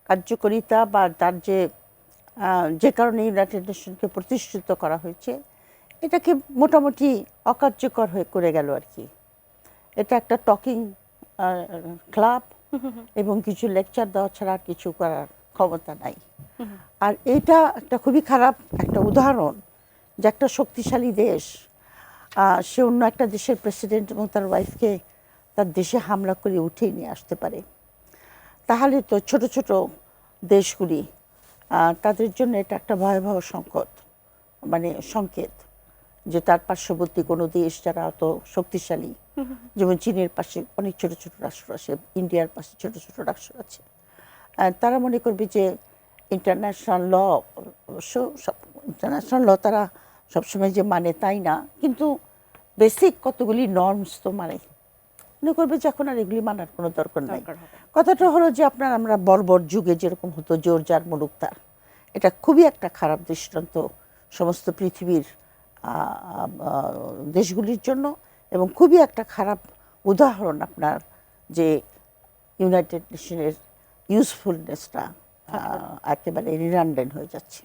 কার্যকারিতা বা তার যে কারণে ইউনাইটেড নেশনকে প্রতিষ্ঠিত করা হয়েছে এটাকে মোটামুটি অকার্যকর হয়ে করে গেল আর কি। এটা একটা টকিং ক্লাব এবং কিছু লেকচার দেওয়া ছাড়া আর কিছু করার ক্ষমতা নাই। আর এটা একটা খুবই খারাপ একটা উদাহরণ যে একটা শক্তিশালী দেশ সে অন্য একটা দেশের প্রেসিডেন্ট এবং তার ওয়াইফকে তার দেশে হামলা করে উঠিয়ে নিয়ে আসতে পারে। তাহলে তো ছোট ছোট দেশগুলি তাদের জন্য এটা একটা ভয়াবহ সংকট, মানে সংকেত যে তার পার্শ্ববর্তী কোনো দেশ যারা অত শক্তিশালী, যেমন চীনের পাশে অনেক ছোট ছোট রাষ্ট্র আছে, ইন্ডিয়ার পাশে ছোট ছোট রাষ্ট্র আছে, তারা মনে করবে যে ইন্টারন্যাশনাল ল, অবশ্য ইন্টারন্যাশনাল ল তারা সবসময় যে মানে তাই না, কিন্তু বেসিক কতগুলি নর্মস তো মানে মনে করবে যে এখন আর এগুলি মানার কোনো দরকার নাই। কথাটা হলো যে আমরা বর্বর যুগে যেরকম হতো জোর যার মুলুক তার, এটা খুবই একটা খারাপ দৃষ্টান্ত সমস্ত পৃথিবীর দেশগুলির জন্য এবং খুবই একটা খারাপ উদাহরণ আপনার যে ইউনাইটেড নেশনের ইউজফুলনেসটা একেবারে রিডান্ডেন্ট হয়ে যাচ্ছে।